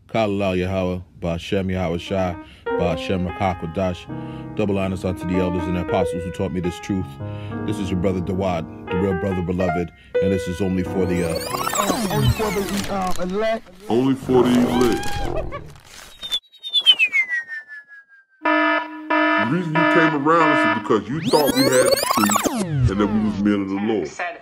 Kalal Yahweh, Ba'Shem Yahweh Shai, Ba'Shem Rakakwadash. Double honors unto the elders and the apostles who taught me this truth. This is your brother Dawad, the real brother beloved, and this is only for the elect. Only for the elect. The reason you came around is because you thought we had the truth and that we was men of the Lord. Said,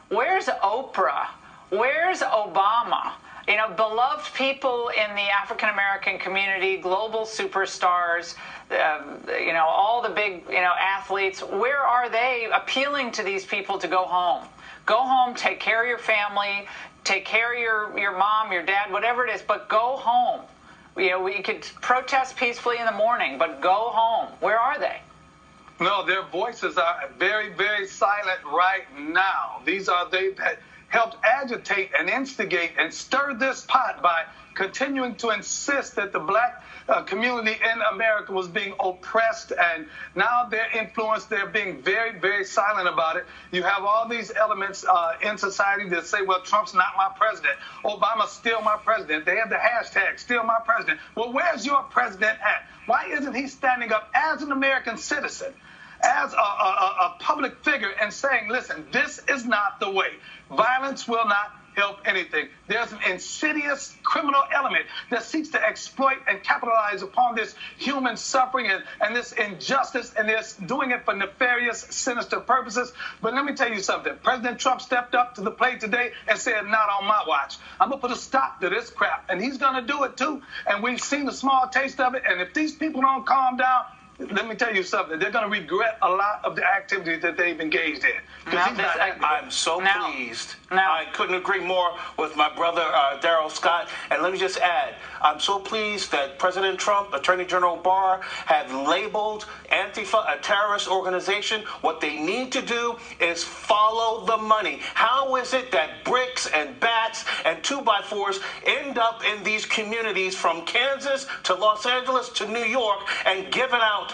where's Oprah? Where's Obama? You know, beloved people in the African-American community, global superstars, you know, all the big, you know, athletes. Where are they appealing to these people to go home? Go home, take care of your family, take care of your mom, your dad, whatever it is, but go home. You know, we could protest peacefully in the morning, but go home. Where are they? No, their voices are very, very silent right now. These are they that helped agitate and instigate and stir this pot by continuing to insist that the black community in America was being oppressed, and now they're influenced. They're being very, very silent about it. You have all these elements in society that say, well, Trump's not my president. Obama's still my president. They have the hashtag, still my president. Well, where's your president at? Why isn't he standing up as an American citizen, as a public figure, and saying, listen, this is not the way. Violence will not help anything. There's an insidious criminal element that seeks to exploit and capitalize upon this human suffering and this injustice, and they're doing it for nefarious, sinister purposes. But let me tell you something. President Trump stepped up to the plate today and said, not on my watch. I'm going to put a stop to this crap, and he's going to do it too. And we've seen a small taste of it, and if these people don't calm down, let me tell you something. They're going to regret a lot of the activities that they've engaged in. I'm so pleased. I couldn't agree more with my brother, Daryl Scott. And let me just add, I'm so pleased that President Trump, Attorney General Barr, have labeled Antifa a terrorist organization. What they need to do is follow the money. How is it that bricks and bats and 2x4s end up in these communities from Kansas to Los Angeles to New York and given out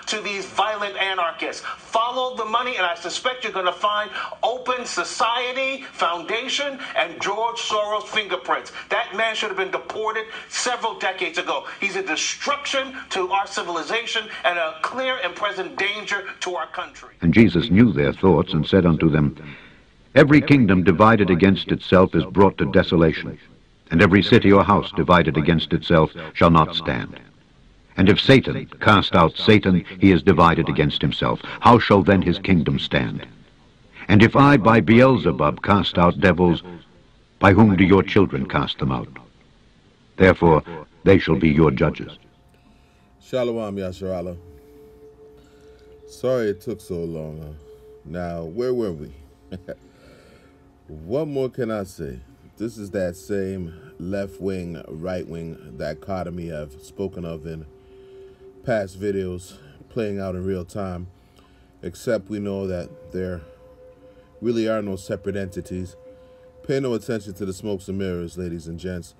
to these violent anarchists? Follow the money, and I suspect you're going to find Open Society Foundation and George Soros fingerprints. That man should have been deported several decades ago. He's a destruction to our civilization and a clear and present danger to our country. And Jesus knew their thoughts and said unto them, Every kingdom divided against itself is brought to desolation, and every city or house divided against itself shall not stand. And if Satan cast out Satan, he is divided against himself. How shall then his kingdom stand? And if I by Beelzebub cast out devils, by whom do your children cast them out? Therefore they shall be your judges. Shalom, Yasharala. Sorry it took so long. Now, where were we? What more can I say? This is that same left-wing, right-wing dichotomy I've spoken of in past videos, playing out in real time, except we know that there really are no separate entities. Pay no attention to the smokes and mirrors, ladies and gents.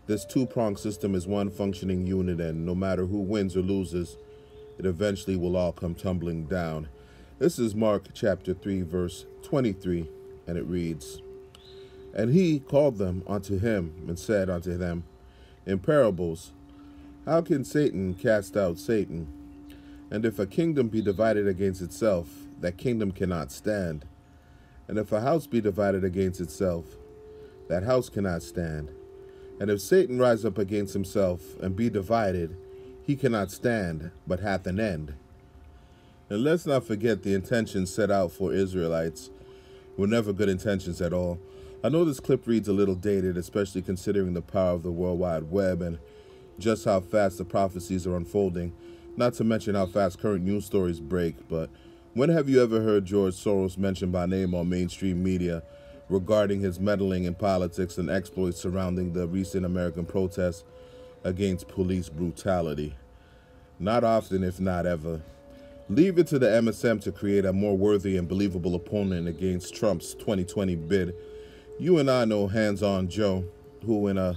This two-pronged system is one functioning unit, and no matter who wins or loses, it eventually will all come tumbling down. This is Mark chapter 3, verse 23, and it reads, And he called them unto him, and said unto them in parables, How can Satan cast out Satan? And if a kingdom be divided against itself, that kingdom cannot stand. And if a house be divided against itself, that house cannot stand. And if Satan rise up against himself, and be divided, he cannot stand, but hath an end. And let's not forget the intentions set out for Israelites were never good intentions at all. I know this clip reads a little dated, especially considering the power of the World Wide Web and just how fast the prophecies are unfolding, not to mention how fast current news stories break. But when have you ever heard George Soros mentioned by name on mainstream media regarding his meddling in politics and exploits surrounding the recent American protests against police brutality? Not often, if not ever. Leave it to the MSM to create a more worthy and believable opponent against Trump's 2020 bid. You and I know Hands-On Joe, who in a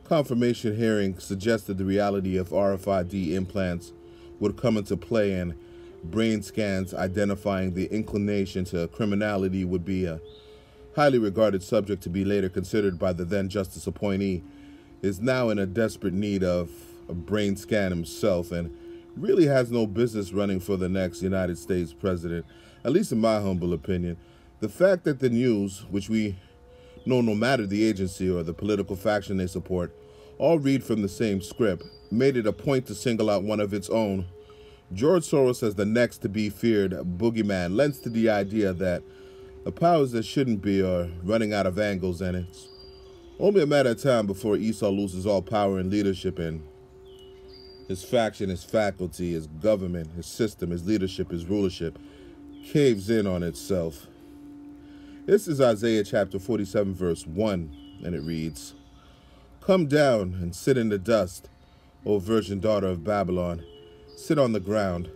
confirmation hearing suggested the reality of RFID implants would come into play, and brain scans identifying the inclination to criminality would be a highly regarded subject to be later considered by the then justice appointee, is now in a desperate need of a brain scan himself and really has no business running for the next United States president, at least in my humble opinion. The fact that the news, which we know no matter the agency or the political faction they support, all read from the same script, made it a point to single out one of its own, George Soros, as the next to be feared boogeyman, lends to the idea that the powers that shouldn't be are running out of angles, and it's only a matter of time before Esau loses all power and leadership, and his faction, his faculty, his government, his system, his leadership, his rulership caves in on itself. This is Isaiah chapter 47, verse 1, and it reads, "Come down and sit in the dust, O virgin daughter of Babylon. Sit on the ground.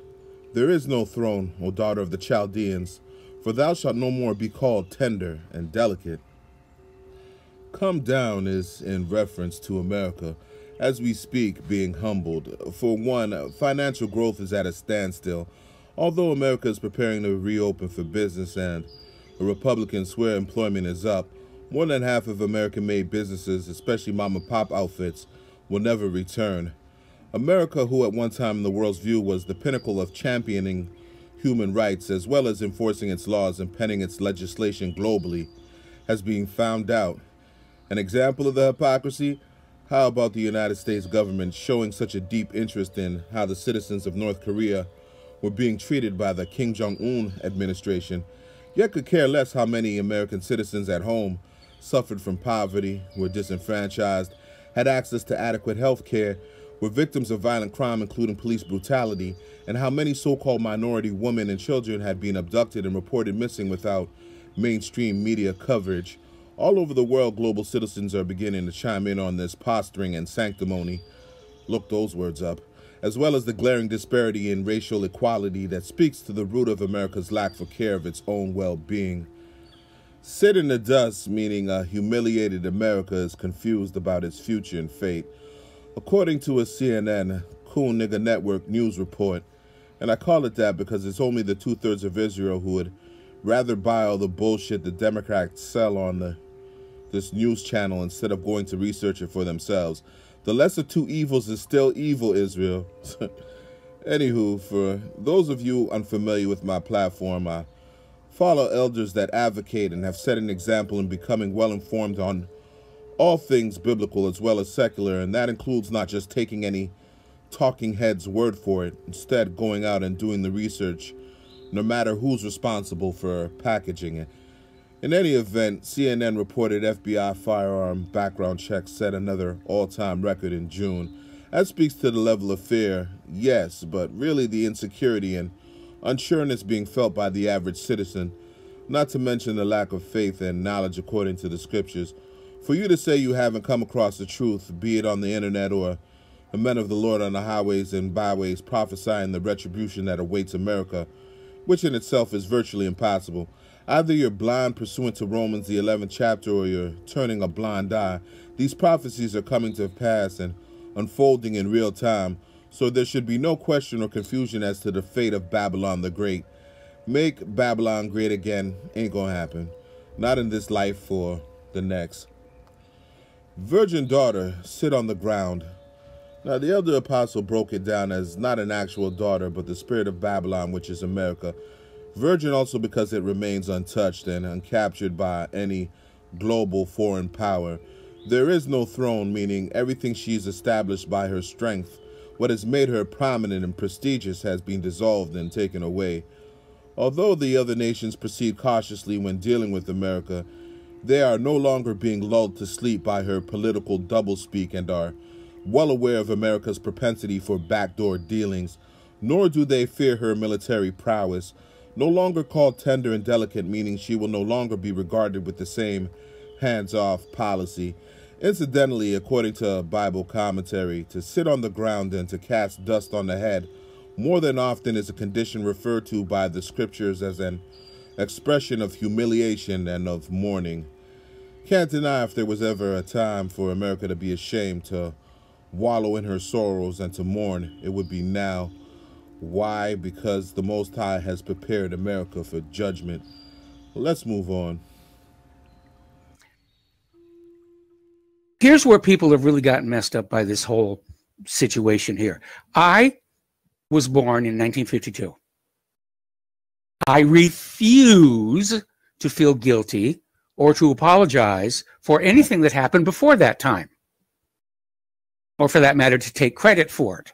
There is no throne, O daughter of the Chaldeans, for thou shalt no more be called tender and delicate." Come down is in reference to America, as we speak, being humbled. For one, financial growth is at a standstill. Although America is preparing to reopen for business and the Republicans swear employment is up, more than half of American-made businesses, especially mom-and-pop outfits, will never return. America, who at one time in the world's view was the pinnacle of championing human rights as well as enforcing its laws and penning its legislation globally, has been found out. An example of the hypocrisy? How about the United States government showing such a deep interest in how the citizens of North Korea were being treated by the Kim Jong-un administration, yet could care less how many American citizens at home suffered from poverty, were disenfranchised, had access to adequate health care, were victims of violent crime including police brutality, and how many so-called minority women and children had been abducted and reported missing without mainstream media coverage. All over the world, global citizens are beginning to chime in on this posturing and sanctimony. Look those words up. As well as the glaring disparity in racial equality that speaks to the root of America's lack for care of its own well-being. Sit in the dust, meaning a humiliated America is confused about its future and fate. According to a CNN Cool Nigga Network news report, and I call it that because it's only the 2/3 of Israel who would rather buy all the bullshit the Democrats sell on this news channel instead of going to research it for themselves. The lesser of two evils is still evil, Israel. Anywho, for those of you unfamiliar with my platform, I follow elders that advocate and have set an example in becoming well-informed on all things biblical as well as secular, and that includes not just taking any talking head's word for it, instead going out and doing the research, no matter who's responsible for packaging it. In any event, CNN reported FBI firearm background checks set another all-time record in June. That speaks to the level of fear, yes, but really the insecurity and unsureness being felt by the average citizen, not to mention the lack of faith and knowledge according to the scriptures. For you to say you haven't come across the truth, be it on the internet or the men of the Lord on the highways and byways prophesying the retribution that awaits America, which in itself is virtually impossible. Either you're blind pursuant to Romans the 11th chapter or you're turning a blind eye. These prophecies are coming to pass and unfolding in real time, so there should be no question or confusion as to the fate of Babylon the Great. Make Babylon great again ain't gonna happen. Not in this life or the next. Virgin daughter, sit on the ground. Now, the elder apostle broke it down as not an actual daughter, but the spirit of Babylon, which is America. Virgin also because it remains untouched and uncaptured by any global foreign power. There is no throne, meaning everything she's established by her strength, what has made her prominent and prestigious, has been dissolved and taken away. Although the other nations proceed cautiously when dealing with America, they are no longer being lulled to sleep by her political doublespeak and are well aware of America's propensity for backdoor dealings, nor do they fear her military prowess. No longer called tender and delicate, meaning she will no longer be regarded with the same hands-off policy. Incidentally, according to a Bible commentary, to sit on the ground and to cast dust on the head more than often is a condition referred to by the scriptures as an expression of humiliation and of mourning. Can't deny if there was ever a time for America to be ashamed, to wallow in her sorrows and to mourn, it would be now. Why? Because the Most High has prepared America for judgment. Let's move on. Here's where people have really gotten messed up by this whole situation here. I was born in 1952. I refuse to feel guilty or to apologize for anything that happened before that time, or for that matter, to take credit for it.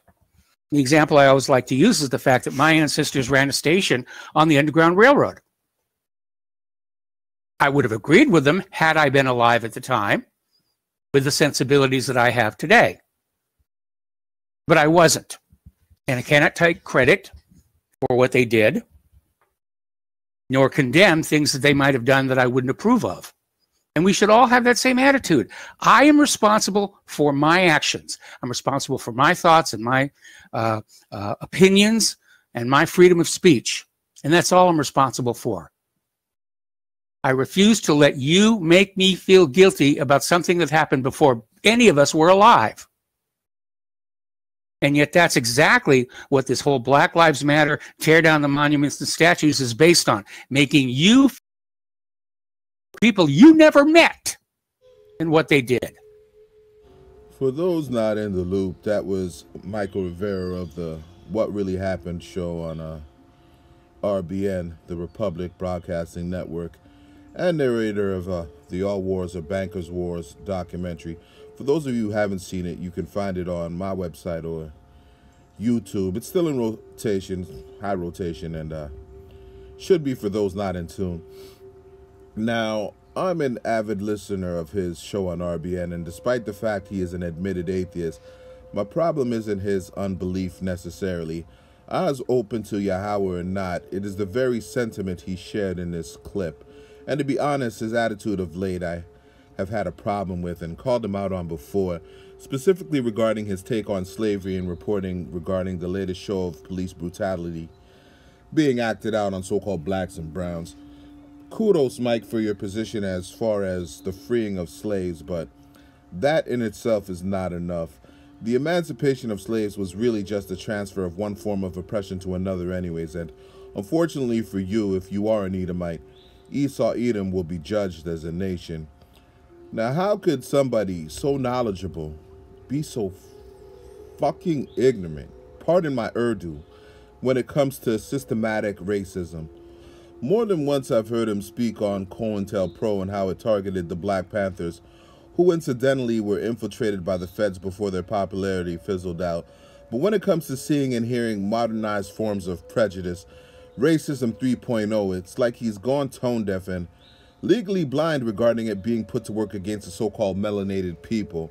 The example I always like to use is the fact that my ancestors ran a station on the Underground Railroad. I would have agreed with them had I been alive at the time, with the sensibilities that I have today. But I wasn't. And I cannot take credit for what they did, nor condemn things that they might have done that I wouldn't approve of. And we should all have that same attitude. I am responsible for my actions. I'm responsible for my thoughts and my opinions and my freedom of speech. And that's all I'm responsible for. I refuse to let you make me feel guilty about something that happened before any of us were alive. And yet that's exactly what this whole Black Lives Matter, tear down the monuments and statues is based on. Making you people you never met and what they did. For those not in the loop, that was Michael Rivera of the What Really Happened show on RBN, the Republic Broadcasting Network, and narrator of the All Wars or Bankers Wars documentary. For those of you who haven't seen it, you can find it on my website or YouTube. It's still in rotation, high rotation, and should be for those not in tune. Now, I'm an avid listener of his show on RBN, and despite the fact he is an admitted atheist, my problem isn't his unbelief necessarily. I was open to Yahweh or not, it is the very sentiment he shared in this clip. And to be honest, his attitude of late I have had a problem with and called him out on before, specifically regarding his take on slavery and reporting regarding the latest show of police brutality being acted out on so-called blacks and browns. Kudos, Mike, for your position as far as the freeing of slaves, but that in itself is not enough. The emancipation of slaves was really just a transfer of one form of oppression to another anyways, and unfortunately for you, if you are an Edomite, Esau Edom will be judged as a nation. Now, how could somebody so knowledgeable be so fucking ignorant, pardon my Urdu, when it comes to systematic racism? More than once I've heard him speak on COINTELPRO and how it targeted the Black Panthers, who incidentally were infiltrated by the feds before their popularity fizzled out. But when it comes to seeing and hearing modernized forms of prejudice, racism 3.0, it's like he's gone tone deaf and legally blind regarding it being put to work against the so-called melanated people.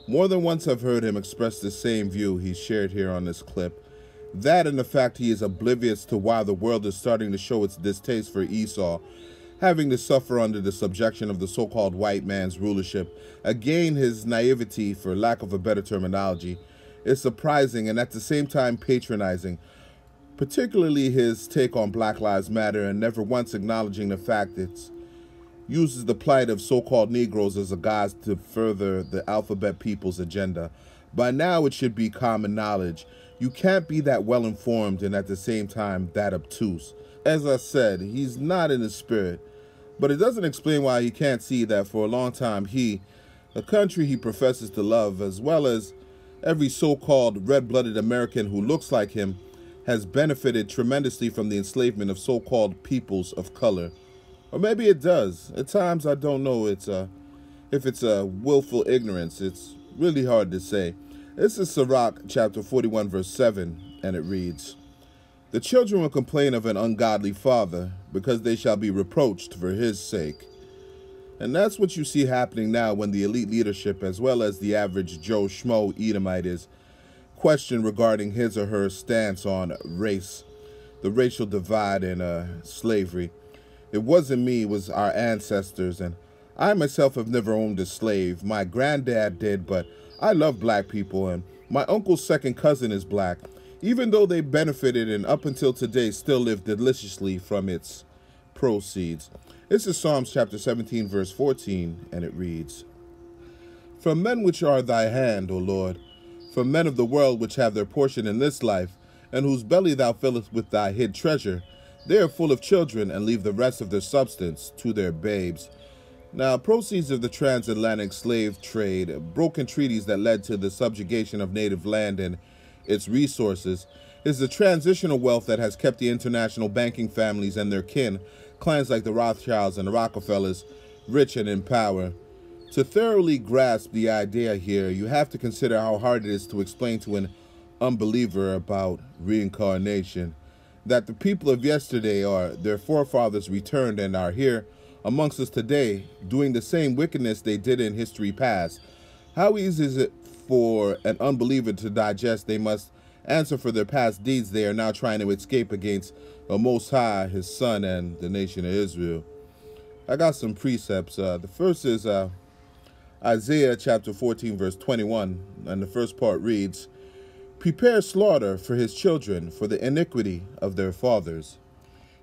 More than once I've heard him express the same view he shared here on this clip. That and the fact he is oblivious to why the world is starting to show its distaste for Esau, having to suffer under the subjection of the so-called white man's rulership. Again, his naivety, for lack of a better terminology, is surprising and at the same time patronizing, particularly his take on Black Lives Matter and never once acknowledging the fact it uses the plight of so-called Negroes as a guise to further the alphabet people's agenda. By now, it should be common knowledge. You can't be that well-informed and at the same time that obtuse. As I said, he's not in the spirit, but it doesn't explain why he can't see that for a long time he, the country he professes to love, as well as every so-called red-blooded American who looks like him, has benefited tremendously from the enslavement of so-called peoples of color. Or maybe it does. At times I don't know if it's a willful ignorance. It's really hard to say. This is Sirach chapter 41 verse 7, and it reads, "The children will complain of an ungodly father, because they shall be reproached for his sake." And that's what you see happening now when the elite leadership, as well as the average Joe Schmo Edomite, is questioned regarding his or her stance on race, the racial divide and slavery. It wasn't me, it was our ancestors, and I myself have never owned a slave. My granddad did, but I love black people, and my uncle's second cousin is black, even though they benefited and up until today still live deliciously from its proceeds. This is Psalms chapter 17 verse 14, and it reads, "From men which are thy hand, O Lord, from men of the world which have their portion in this life, and whose belly thou fillest with thy hid treasure, they are full of children, and leave the rest of their substance to their babes." Now, proceeds of the transatlantic slave trade, broken treaties that led to the subjugation of native land and its resources, is the transitional wealth that has kept the international banking families and their kin, clans like the Rothschilds and the Rockefellers, rich and in power. To thoroughly grasp the idea here, you have to consider how hard it is to explain to an unbeliever about reincarnation, that the people of yesterday are their forefathers returned and are here amongst us today, doing the same wickedness they did in history past. How easy is it for an unbeliever to digest they must answer for their past deeds they are now trying to escape against the Most High, His Son, and the nation of Israel? I got some precepts. The first is Isaiah chapter 14, verse 21, and the first part reads, "Prepare slaughter for his children, for the iniquity of their fathers."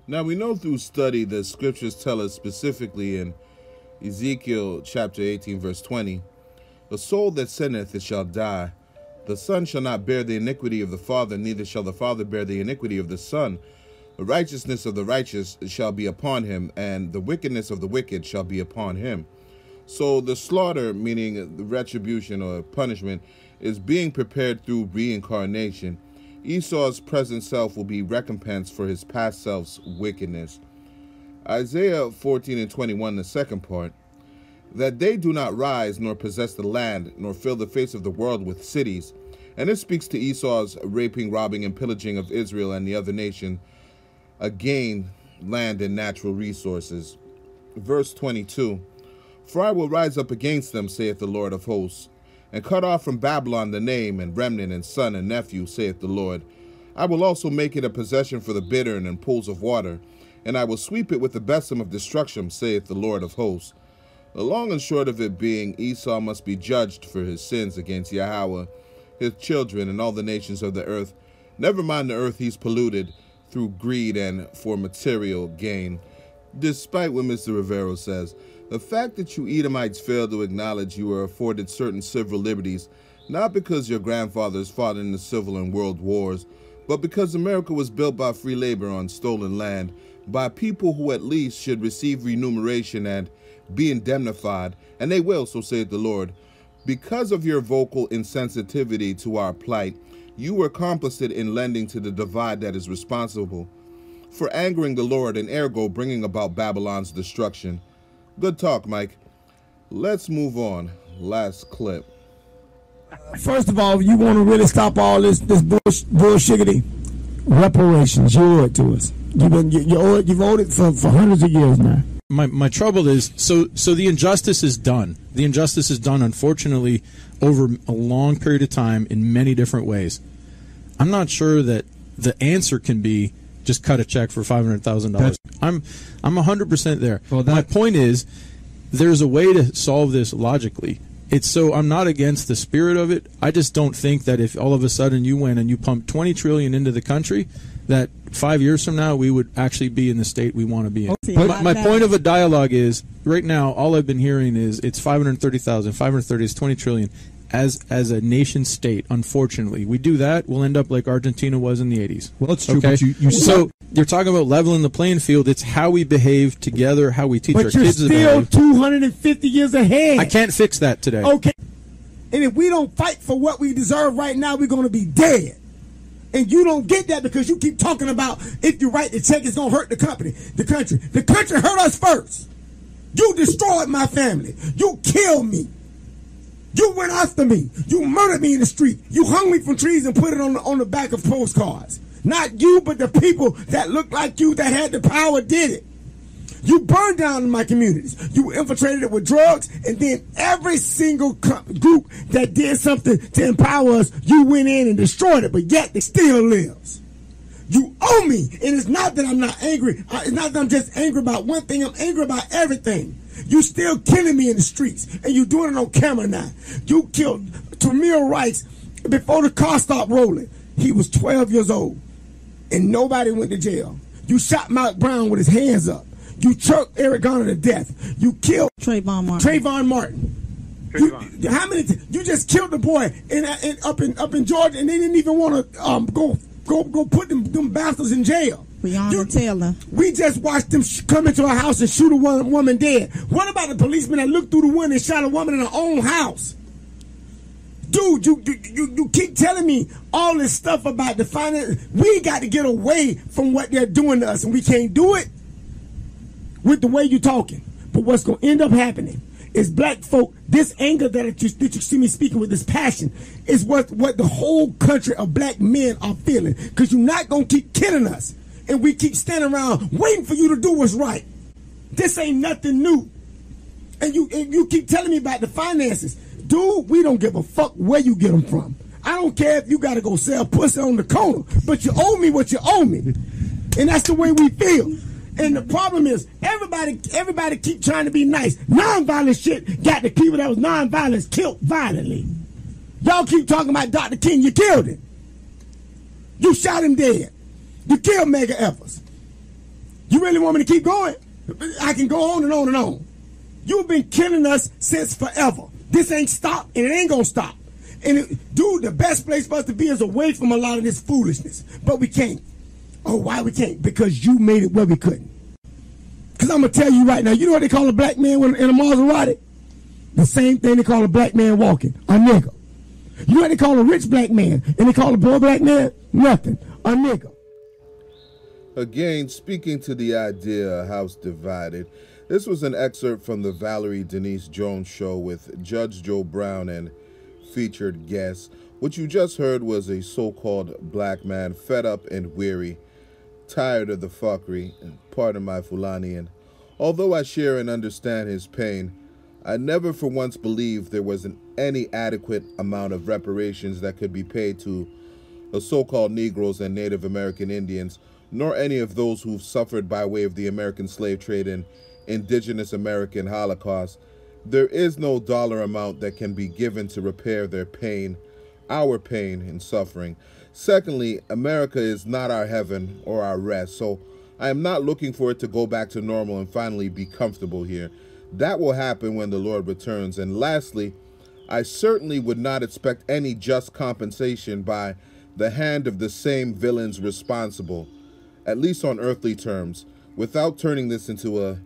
Now, we know through study the scriptures tell us specifically in Ezekiel chapter 18, verse 20, "The soul that sinneth, it shall die. The son shall not bear the iniquity of the father, neither shall the father bear the iniquity of the son. The righteousness of the righteous shall be upon him, and the wickedness of the wicked shall be upon him." So the slaughter, meaning the retribution or punishment, is being prepared through reincarnation. Esau's present self will be recompensed for his past self's wickedness. Isaiah 14 and 21, the second part, "That they do not rise, nor possess the land, nor fill the face of the world with cities." And it speaks to Esau's raping, robbing, and pillaging of Israel and the other nation, again, land and natural resources. Verse 22, "For I will rise up against them, saith the Lord of hosts, and cut off from Babylon the name, and remnant, and son, and nephew, saith the Lord. I will also make it a possession for the bittern and pools of water, and I will sweep it with the besom of destruction, saith the Lord of hosts." The long and short of it being, Esau must be judged for his sins against Yahweh, his children, and all the nations of the earth. Never mind the earth he's polluted through greed and for material gain. Despite what Mr. Rivero says, the fact that you Edomites fail to acknowledge you were afforded certain civil liberties, not because your grandfathers fought in the civil and world wars, but because America was built by free labor on stolen land, by people who at least should receive remuneration and be indemnified, and they will, so saith the Lord. Because of your vocal insensitivity to our plight, you were complicit in lending to the divide that is responsible for angering the Lord and ergo bringing about Babylon's destruction. Good talk, Mike. Let's move on. Last clip. First of all, you want to really stop all this bullshiggity? Reparations. You owe it to us. You've owed it for hundreds of years now. My trouble is, so the injustice is done. The injustice is done, unfortunately, over a long period of time in many different ways. I'm not sure that the answer can be just cut a check for $500,000. I'm 100% there. Well, my point is, there's a way to solve this logically. I'm not against the spirit of it. I just don't think that if all of a sudden you went and you pumped $20 trillion into the country, that 5 years from now we would actually be in the state we want to be in. But my point of a dialogue is, right now, all I've been hearing is it's 530,000. 530 is 20 trillion. As a nation state, unfortunately, we do that, we'll end up like Argentina was in the 80s. Well, that's true. Okay? But so you're talking about leveling the playing field. It's how we behave together, how we teach our kids to behave. But you're still 250 years ahead. I can't fix that today. Okay. And if we don't fight for what we deserve right now, we're going to be dead. And you don't get that because you keep talking about if you write the check, it's going to hurt the country. The country hurt us first. You destroyed my family. You killed me. You went after me. You murdered me in the street. You hung me from trees and put it on the back of postcards. Not you, but the people that looked like you that had the power did it. You burned down my communities. You infiltrated it with drugs, and then every single group that did something to empower us, you went in and destroyed it, but yet it still lives. You owe me, and it's not that I'm not angry. It's not that I'm just angry about one thing. I'm angry about everything. You still killing me in the streets, and you doing it on camera now. You killed Tamir Rice before the car stopped rolling. He was 12 years old, and nobody went to jail. You shot Mike Brown with his hands up. You choked Eric Garner to death. You killed Trayvon Martin. How many? You just killed the boy up in Georgia, and they didn't even want to go put them bastards in jail. Breonna Taylor. We just watched them come into a house and shoot a woman dead. What about the policeman that looked through the window and shot a woman in her own house? Dude, you keep telling me all this stuff about the finance. We got to get away from what they're doing to us, and we can't do it with the way you're talking. But what's going to end up happening is black folk, this anger that you see me speaking with, this passion, is what the whole country of black men are feeling. Because you're not going to keep killing us. And we keep standing around waiting for you to do what's right. This ain't nothing new. And you keep telling me about the finances. Dude, we don't give a fuck where you get them from. I don't care if you got to go sell pussy on the corner, but you owe me what you owe me. And that's the way we feel. And the problem is, everybody keep trying to be nice. Nonviolent shit got the people that was nonviolent killed violently. Y'all keep talking about Dr. King, you killed him. You shot him dead. You killed Medgar Evers. You really want me to keep going? I can go on and on and on. You've been killing us since forever. This ain't stopped, and it ain't gonna stop. And dude, the best place for us to be is away from a lot of this foolishness. But we can't. Oh, why we can't? Because you made it where we couldn't. Because I'm going to tell you right now, you know what they call a black man in a Maserati? The same thing they call a black man walking, a nigga. You know what they call a rich black man, and they call a poor black man? Nothing, a nigga. Again, speaking to the idea House Divided, this was an excerpt from the Valerie Denise Jones show with Judge Joe Brown and featured guests. What you just heard was a so-called black man fed up and weary, tired of the fuckery, pardon my Fulani, and although I share and understand his pain, I never for once believed there was any adequate amount of reparations that could be paid to the so-called Negroes and Native American Indians, nor any of those who've suffered by way of the American slave trade and indigenous American Holocaust. There is no dollar amount that can be given to repair their pain, our pain and suffering. Secondly, America is not our heaven or our rest, so I am not looking for it to go back to normal and finally be comfortable here. That will happen when the Lord returns. And lastly, I certainly would not expect any just compensation by the hand of the same villains responsible, at least on earthly terms. Without turning this into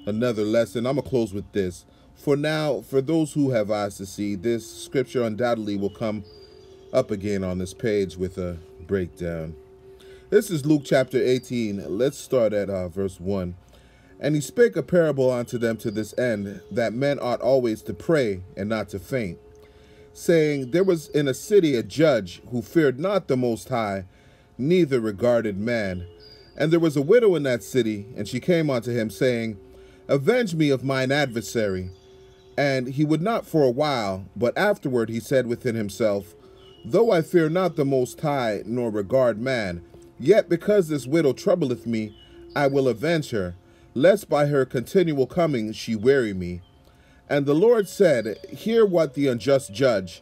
another lesson, I'm going to close with this. For now, for those who have eyes to see, this scripture undoubtedly will come up again on this page with a breakdown. This is Luke chapter 18. Let's start at verse 1. And he spake a parable unto them to this end, that men ought always to pray and not to faint, saying, there was in a city a judge who feared not the Most High, neither regarded man. And there was a widow in that city, and she came unto him, saying, avenge me of mine adversary. And he would not for a while, but afterward he said within himself, though I fear not the Most High, nor regard man, yet because this widow troubleth me, I will avenge her, lest by her continual coming she weary me. And the Lord said, hear what the unjust judge,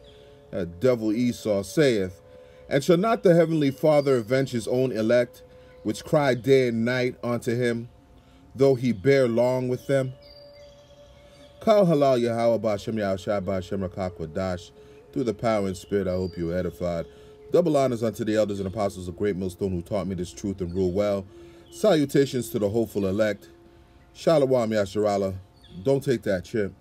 devil Esau, saith. And shall not the heavenly Father avenge his own elect, which cry day and night unto him, though he bear long with them? Kal halal Yahweh B'Shem Yahushua B'Shem Rakakwadash. Through the power and spirit, I hope you are edified. Double honors unto the elders and apostles of Great Millstone who taught me this truth and rule well. Salutations to the hopeful elect. Shalom Yasharallah. Don't take that chip.